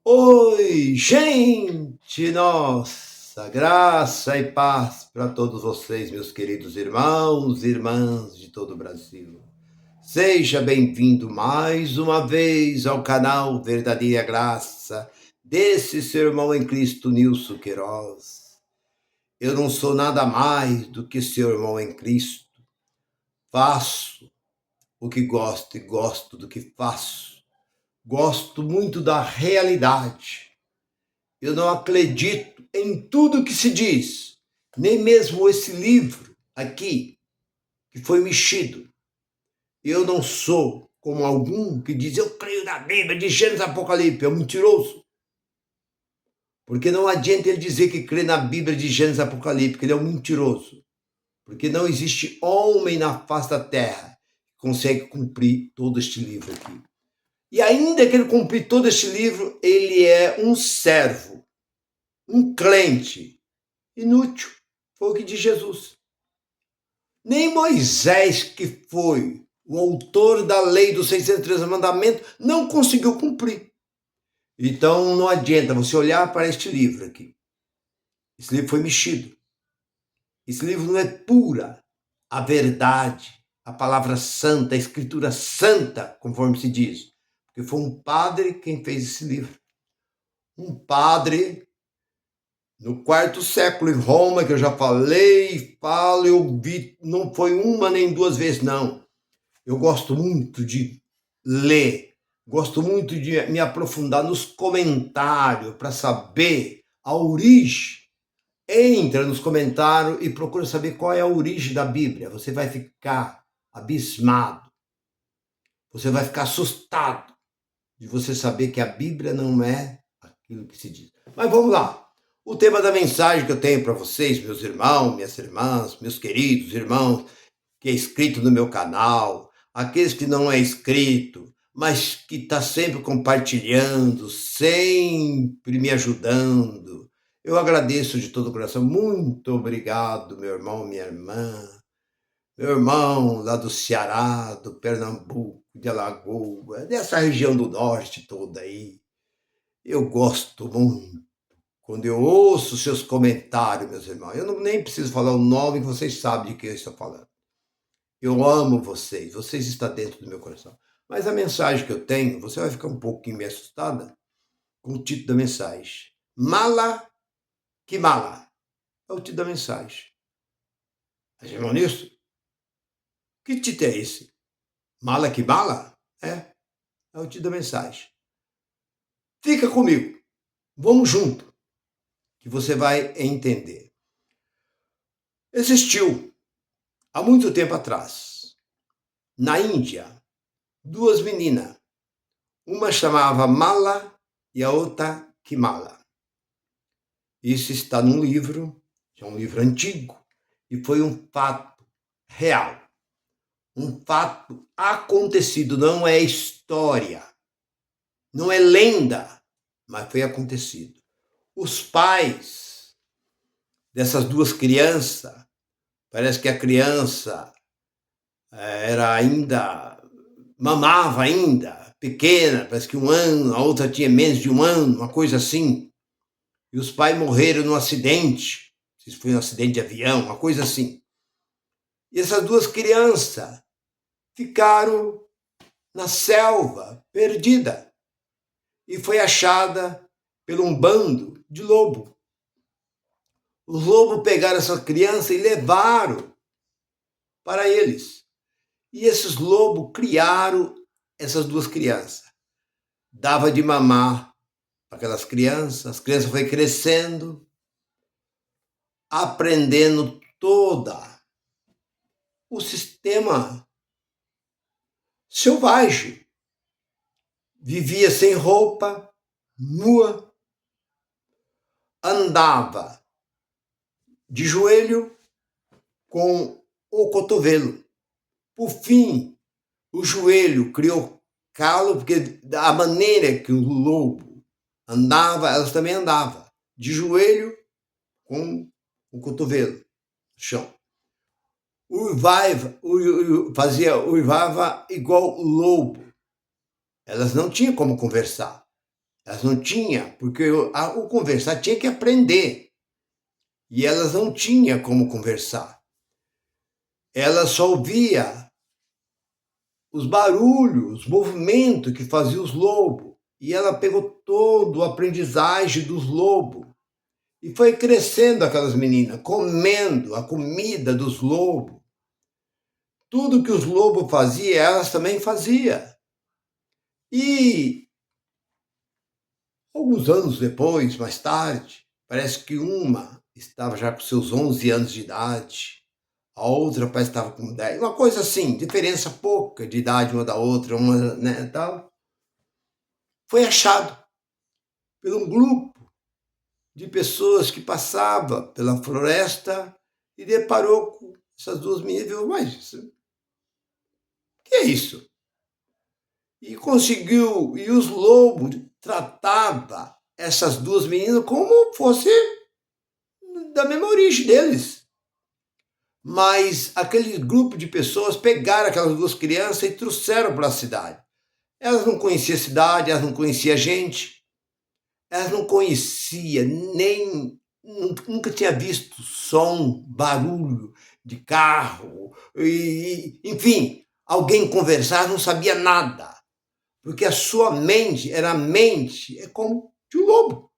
Oi, gente! Nossa, graça e paz para todos vocês, meus queridos irmãos e irmãs de todo o Brasil. Seja bem-vindo mais uma vez ao canal Verdadeira Graça, desse seu irmão em Cristo, Nilson Queiroz. Eu não sou nada mais do que seu irmão em Cristo. Faço o que gosto e gosto do que faço. Gosto muito da realidade. Eu não acredito em tudo que se diz, nem mesmo esse livro aqui, que foi mexido. Eu não sou como algum que diz, eu creio na Bíblia, de Gênesis Apocalipse, é um mentiroso. Porque não adianta ele dizer que crê na Bíblia de Gênesis Apocalipse, porque ele é um mentiroso. Porque não existe homem na face da terra que consegue cumprir todo este livro aqui. E ainda que ele cumprir todo este livro, ele é um servo, um crente, inútil. Foi o que diz Jesus. Nem Moisés, que foi o autor da lei dos 613 mandamentos, não conseguiu cumprir. Então não adianta você olhar para este livro aqui. Esse livro foi mexido. Esse livro não é pura a verdade, a palavra santa, a escritura santa, conforme se diz. Porque foi um padre quem fez esse livro. Um padre no quarto século em Roma, que eu já falei, falo, eu vi, não foi uma nem duas vezes, não. Eu gosto muito de ler, gosto muito de me aprofundar nos comentários para saber a origem. Entra nos comentários e procura saber qual é a origem da Bíblia. Você vai ficar abismado. Você vai ficar assustado de você saber que a Bíblia não é aquilo que se diz. Mas vamos lá. O tema da mensagem que eu tenho para vocês, meus irmãos, minhas irmãs, meus queridos irmãos, que é inscrito no meu canal, aqueles que não é inscrito, mas que está sempre compartilhando, sempre me ajudando. Eu agradeço de todo o coração. Muito obrigado, meu irmão, minha irmã. Meu irmão lá do Ceará, do Pernambuco, de Alagoas, dessa região do norte toda aí. Eu gosto muito quando eu ouço seus comentários, meus irmãos. Eu não, nem preciso falar o nome, que vocês sabem de quem eu estou falando. Eu amo vocês, vocês estão dentro do meu coração. Mas a mensagem que eu tenho, você vai ficar um pouquinho meio assustada com o título da mensagem. Mala que mala. É o título da mensagem. Mas, irmão nisso? Que título é esse? Mala que mala? É o título da mensagem. Fica comigo. Vamos junto, que você vai entender. Existiu, há muito tempo atrás, na Índia, duas meninas. Uma chamava Mala e a outra Kimala. Isso está num livro, que é um livro antigo, e foi um fato real. Um fato acontecido, não é história, não é lenda, mas foi acontecido. Os pais dessas duas crianças, parece que a criança era ainda, mamava ainda, pequena, parece que 1 ano, a outra tinha menos de 1 ano, uma coisa assim. E os pais morreram num acidente, se foi um acidente de avião, uma coisa assim. E essas duas crianças ficaram na selva, perdida, e foi achada por um bando de lobo. Os lobos pegaram essa criança e levaram para eles. E esses lobos criaram essas duas crianças. Dava de mamar para aquelas crianças, as crianças foram crescendo, aprendendo toda o sistema selvagem. Vivia sem roupa, nua, andava de joelho com o cotovelo. Por fim, o joelho criou calo, porque da maneira que o lobo andava, elas também andavam, de joelho com o cotovelo no chão. Uivava igual o lobo. Elas não tinham como conversar. Elas não tinham, porque o conversar tinha que aprender. E elas não tinham como conversar. Elas só ouvia os barulhos, os movimentos que faziam os lobos. E ela pegou todo o aprendizagem dos lobos. E foi crescendo aquelas meninas, comendo a comida dos lobos. Tudo que os lobos faziam, elas também faziam. E alguns anos depois, mais tarde, parece que uma estava já com seus 11 anos de idade, a outra parece que estava com 10, uma coisa assim, diferença pouca de idade uma da outra, uma, né, tal. Foi achado por um grupo de pessoas que passava pela floresta e deparou com essas duas meninas e falou, mas o que é isso? E conseguiu, e os lobos tratavam essas duas meninas como fosse da mesma origem deles. Mas aquele grupo de pessoas pegaram aquelas duas crianças e trouxeram para a cidade. Elas não conheciam a cidade, elas não conheciam a gente, elas não conheciam nem, nunca tinha visto som, barulho de carro, enfim, alguém conversar, não sabia nada. Porque a sua mente era a mente, é como de um lobo.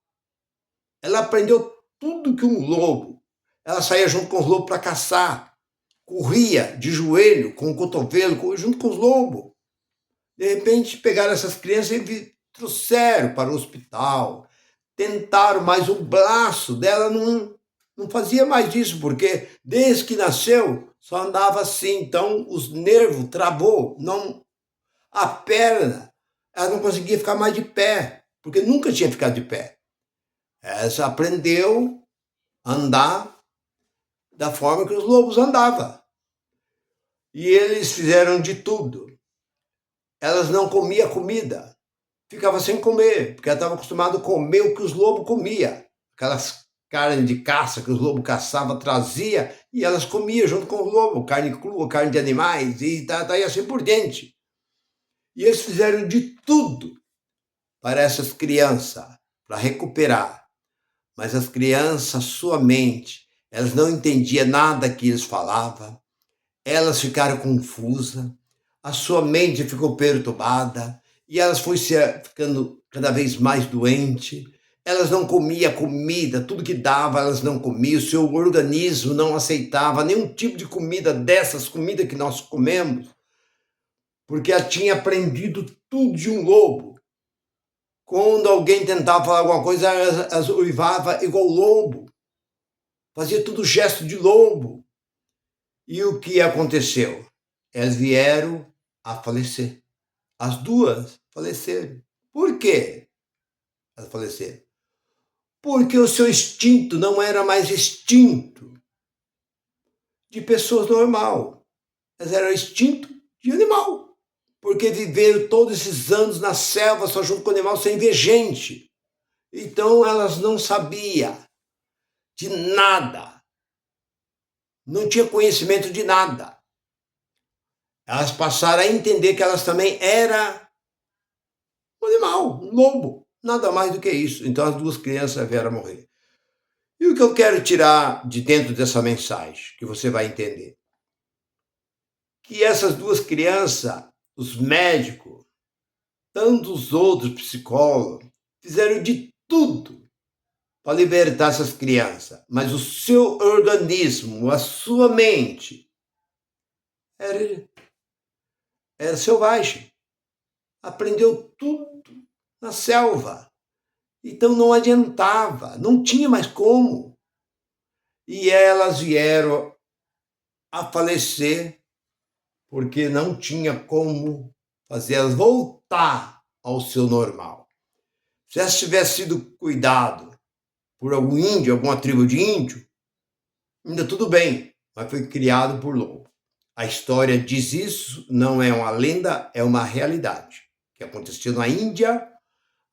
Ela aprendeu tudo que um lobo. Ela saía junto com os lobos para caçar, corria de joelho, com o cotovelo, junto com os lobos. De repente, pegaram essas crianças e trouxeram para o hospital. Tentaram, mas o braço dela não fazia mais isso, porque desde que nasceu só andava assim. Então, os nervos travou, não, a perna, ela não conseguia ficar mais de pé, porque nunca tinha ficado de pé. Ela aprendeu a andar da forma que os lobos andavam. E eles fizeram de tudo. Elas não comiam comida, ficava sem comer, porque ela estava acostumada a comer o que os lobos comiam. Aquelas carnes de caça que os lobos caçavam, trazia, e elas comiam junto com os lobos, carne crua, carne de animais, e assim por diante. E eles fizeram de tudo para essas crianças, para recuperar. Mas as crianças, sua mente, elas não entendiam nada que eles falavam, elas ficaram confusas, a sua mente ficou perturbada, e elas foram ficando cada vez mais doentes, elas não comiam comida, tudo que dava elas não comiam, o seu organismo não aceitava nenhum tipo de comida dessas comidas que nós comemos, porque ela tinha aprendido tudo de um lobo. Quando alguém tentava falar alguma coisa, elas uivavam igual lobo. Fazia tudo gesto de lobo. E o que aconteceu? Elas vieram a falecer. As duas faleceram. Por quê? Elas faleceram. Porque o seu instinto não era mais instinto de pessoas normal. Elas eram instinto de animal. Porque viveram todos esses anos na selva só junto com o animal sem ver gente. Então elas não sabiam de nada. Não tinha conhecimento de nada. Elas passaram a entender que elas também eram um animal, um lobo. Nada mais do que isso. Então as duas crianças vieram a morrer. E o que eu quero tirar de dentro dessa mensagem, que você vai entender? Que essas duas crianças, os médicos, tantos outros psicólogos, fizeram de tudo para libertar essas crianças. Mas o seu organismo, a sua mente, era selvagem. Aprendeu tudo na selva. Então não adiantava, não tinha mais como. E elas vieram a falecer porque não tinha como fazer elas voltar ao seu normal. Se elas tivessem sido cuidado por algum índio, alguma tribo de índio, ainda tudo bem, mas foi criado por lobo. A história diz isso, não é uma lenda, é uma realidade que aconteceu na Índia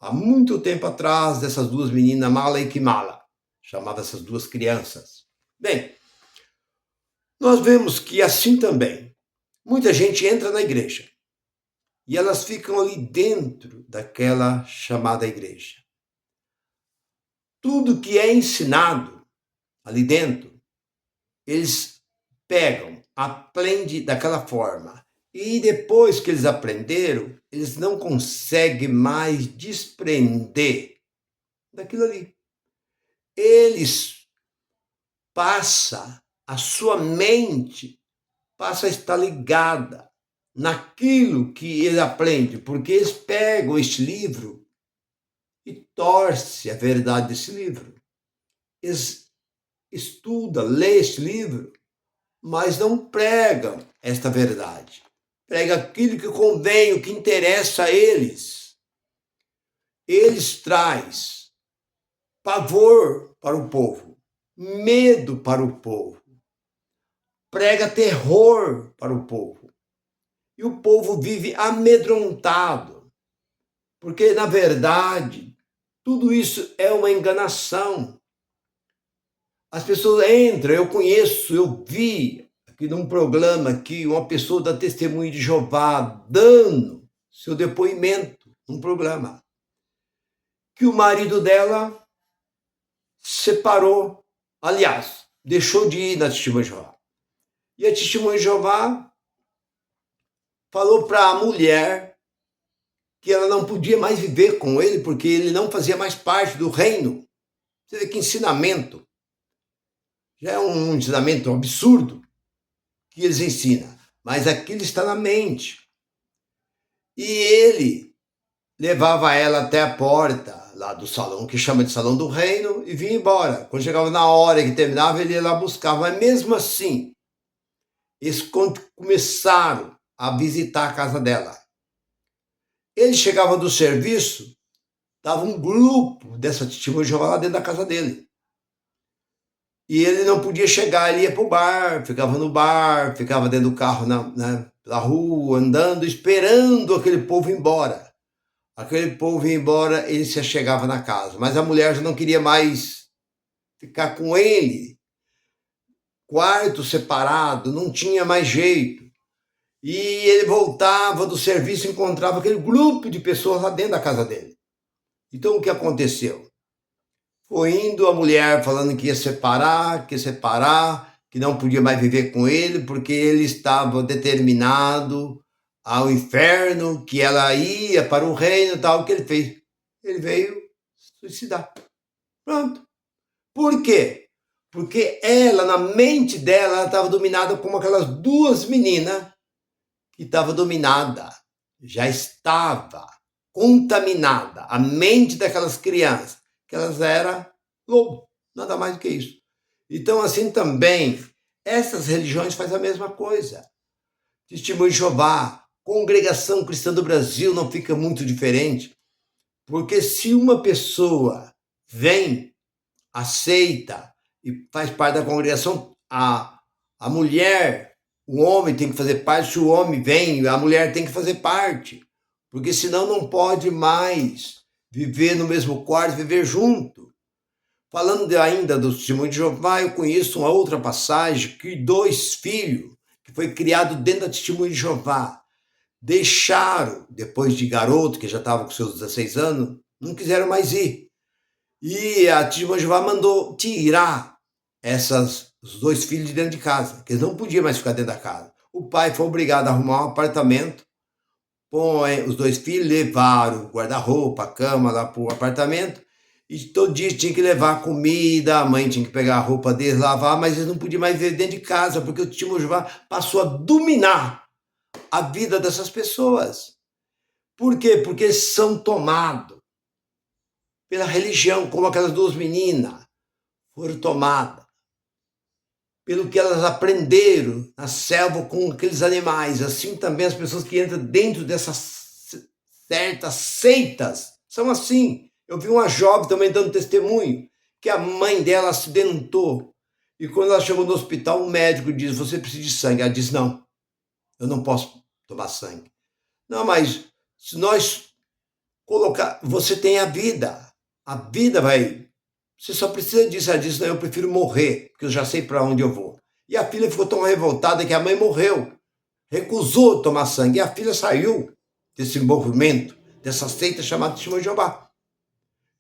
há muito tempo atrás, dessas duas meninas, Mala e Kimala, chamavam essas duas crianças. Bem, nós vemos que assim também, muita gente entra na igreja e elas ficam ali dentro daquela chamada igreja. Tudo que é ensinado ali dentro, eles pegam, aprendem daquela forma. E depois que eles aprenderam, eles não conseguem mais desprender daquilo ali. Eles a sua mente passa a estar ligada naquilo que ele aprende, porque eles pegam este livro e torcem a verdade desse livro. Eles estudam, lêem este livro, mas não pregam esta verdade. Prega aquilo que convém, o que interessa a eles. Eles trazem pavor para o povo, medo para o povo, prega terror para o povo. E o povo vive amedrontado, porque, na verdade, tudo isso é uma enganação. As pessoas entram, eu vi aqui num programa aqui uma pessoa da Testemunho de Jeová dando seu depoimento num programa, que o marido dela separou, aliás, deixou de ir na Testemunho de Jeová. E a Testemunho de Jeová falou para a mulher que ela não podia mais viver com ele porque ele não fazia mais parte do reino. Você vê que ensinamento. Já é um ensinamento absurdo que eles ensinam, mas aquilo está na mente. E ele levava ela até a porta lá do salão, que chama de Salão do Reino, e vinha embora. Quando chegava na hora que terminava, ele ia lá buscar. Mas mesmo assim, eles começaram a visitar a casa dela. Ele chegava do serviço, estava um grupo dessa Testemunha de Jeová lá dentro da casa dele. E ele não podia chegar, ele ia para o bar, ficava no bar, ficava dentro do carro na rua, andando, esperando aquele povo ir embora. Aquele povo ia embora, ele se chegava na casa. Mas a mulher já não queria mais ficar com ele. Quarto separado, não tinha mais jeito. E ele voltava do serviço e encontrava aquele grupo de pessoas lá dentro da casa dele. Então, o que aconteceu? Foi indo a mulher falando que ia separar, que não podia mais viver com ele, porque ele estava determinado ao inferno, que ela ia para o reino e tal. O que ele fez? Ele veio suicidar. Pronto. Por quê? Porque ela, na mente dela, ela estava dominada como aquelas duas meninas que estavam dominada, já estava contaminada a mente daquelas crianças, que elas eram lobo, nada mais do que isso. Então, assim também, essas religiões fazem a mesma coisa. Testemunho de Jeová, Congregação Cristã do Brasil não fica muito diferente, porque se uma pessoa vem, aceita e faz parte da congregação, a mulher, o homem tem que fazer parte, se o homem vem, a mulher tem que fazer parte, porque senão não pode mais viver no mesmo quarto, viver junto. Falando ainda do Testemunho de Jeová, eu conheço uma outra passagem que 2 filhos, que foi criado dentro da Testemunho de Jeová, deixaram, depois de garoto, que já estava com seus 16 anos, não quiseram mais ir. E a Testemunho de Jeová mandou tirar os 2 filhos de dentro de casa, que eles não podiam mais ficar dentro da casa. O pai foi obrigado a arrumar um apartamento, os 2 filhos levaram o guarda-roupa, a cama lá para o apartamento, e todo dia tinha que levar comida, a mãe tinha que pegar a roupa deles, lavar, mas eles não podiam mais viver dentro de casa, porque o Testemunho de Jeová passou a dominar a vida dessas pessoas. Por quê? Porque eles são tomados pela religião, como aquelas 2 meninas foram tomadas pelo que elas aprenderam na selva com aqueles animais. Assim também as pessoas que entram dentro dessas certas seitas são assim. Eu vi uma jovem também dando testemunho que a mãe dela acidentou e quando ela chegou no hospital, o médico diz: você precisa de sangue. Ela diz: não, eu não posso tomar sangue. Não, mas se nós colocar, você tem a vida vai, você só precisa disso. Ela disse: não, eu prefiro morrer, porque eu já sei para onde eu vou. E a filha ficou tão revoltada que a mãe morreu, recusou tomar sangue, e a filha saiu desse movimento, dessa seita chamada Testemunho de Jeová.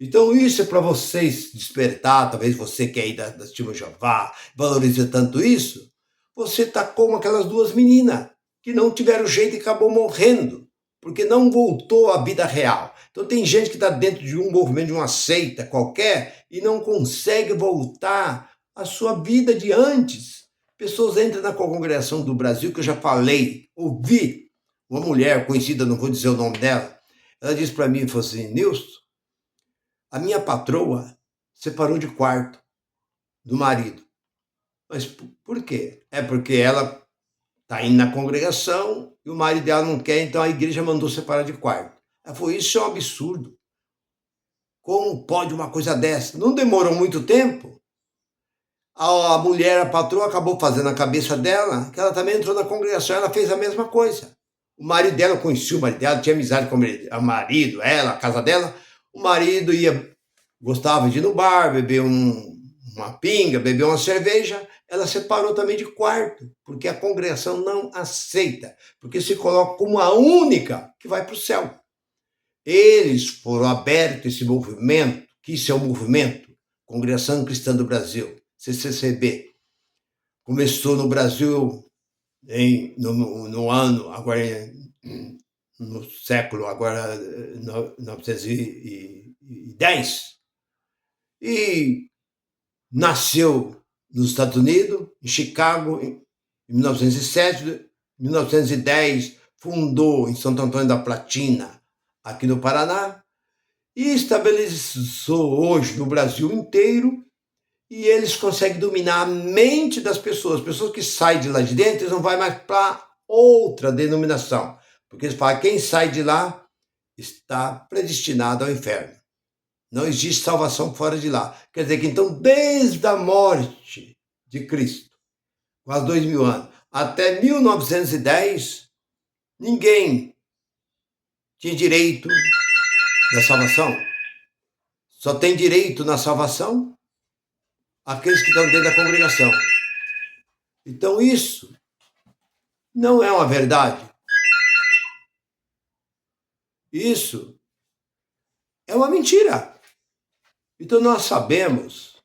Então isso é para vocês despertar, talvez você que é aí da Testemunho de Jeová, valoriza tanto isso, você está como aquelas duas meninas que não tiveram jeito e acabou morrendo, porque não voltou à vida real. Então tem gente que está dentro de um movimento, de uma seita qualquer, e não consegue voltar à sua vida de antes. Pessoas entram na congregação do Brasil, que eu já falei, ouvi uma mulher conhecida, não vou dizer o nome dela, ela disse para mim, falou assim, Nilson, a minha patroa separou de quarto do marido. Mas por quê? É porque ela está indo na congregação e o marido dela não quer, então a igreja mandou separar de quarto. Ela falou, isso é um absurdo. Como pode uma coisa dessa? Não demorou muito tempo. A mulher, a patroa, acabou fazendo a cabeça dela, que ela também entrou na congregação, ela fez a mesma coisa. O marido dela, eu conhecia o marido dela, tinha amizade com o marido, ela, a casa dela. O marido gostava de ir no bar, beber uma pinga, beber uma cerveja. Ela separou também de quarto, porque a congregação não aceita, porque se coloca como a única que vai para o céu. Eles foram abertos esse movimento, que isso é o movimento, Congregação Cristã do Brasil, CCCB. Começou no Brasil no ano, agora no século, agora 1910, e nasceu nos Estados Unidos, em Chicago, em 1907, 1910, fundou em Santo Antônio da Platina, aqui no Paraná, e estabeleceu hoje no Brasil inteiro, e eles conseguem dominar a mente das pessoas. Pessoas que saem de lá de dentro, eles não vão mais para outra denominação, porque eles falam que quem sai de lá está predestinado ao inferno. Não existe salvação fora de lá. Quer dizer que então, desde a morte de Cristo, quase 2000 anos, até 1910, ninguém tinha direito da salvação. Só tem direito na salvação aqueles que estão dentro da congregação. Então isso não é uma verdade. Isso é uma mentira. Então nós sabemos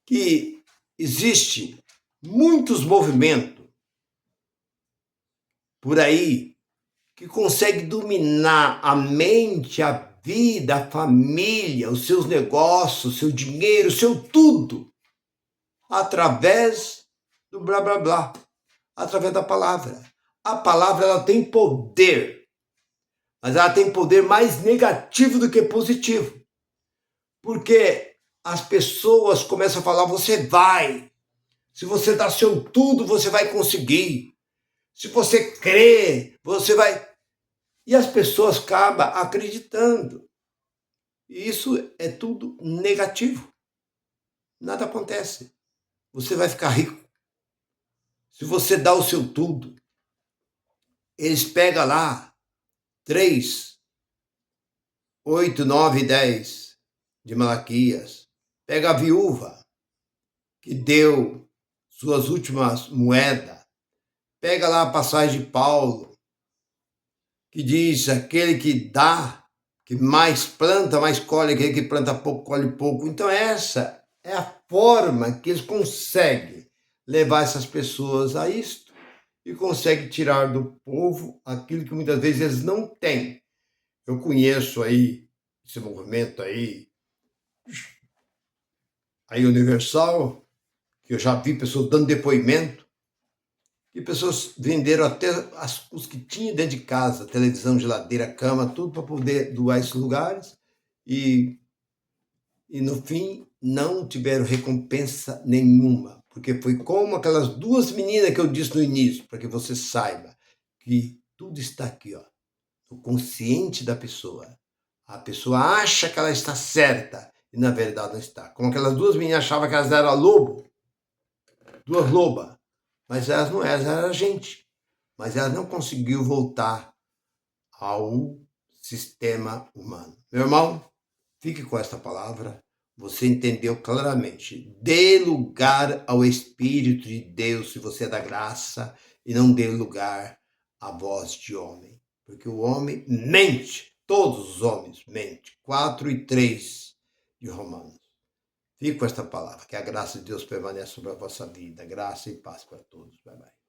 que existe muitos movimentos por aí que conseguem dominar a mente, a vida, a família, os seus negócios, o seu dinheiro, o seu tudo, através do blá blá blá, através da palavra. A palavra ela tem poder, mas ela tem poder mais negativo do que positivo. Porque as pessoas começam a falar, você vai. Se você dá seu tudo, você vai conseguir. Se você crê, você vai... E as pessoas acabam acreditando. E isso é tudo negativo. Nada acontece. Você vai ficar rico. Se você dá o seu tudo, eles pegam lá 3, 8, 9 e 10 de Malaquias. Pega a viúva que deu suas últimas moedas. Pega lá a passagem de Paulo, que diz, aquele que dá, que mais planta, mais colhe, aquele que planta pouco, colhe pouco. Então essa é a forma que eles conseguem levar essas pessoas a isto e conseguem tirar do povo aquilo que muitas vezes eles não têm. Eu conheço aí esse movimento aí universal, que eu já vi pessoas dando depoimento, e pessoas venderam até os que tinham dentro de casa, televisão, geladeira, cama, tudo para poder doar esses lugares, e no fim não tiveram recompensa nenhuma, porque foi como aquelas duas meninas que eu disse no início, para que você saiba que tudo está aqui, ó, no consciente da pessoa. A pessoa acha que ela está certa e na verdade não está. Como aquelas duas meninas achavam que elas eram lobo, duas lobas, mas elas não eram, elas eram gente. Mas elas não conseguiu voltar ao sistema humano. Meu irmão, fique com esta palavra. Você entendeu claramente. Dê lugar ao Espírito de Deus, se você é da graça, e não dê lugar à voz de homem. porque o homem mente, todos os homens mentem. 4:3 de Romanos. Fico com esta palavra, que a graça de Deus permaneça sobre a vossa vida. Graça e paz para todos. Bye, bye.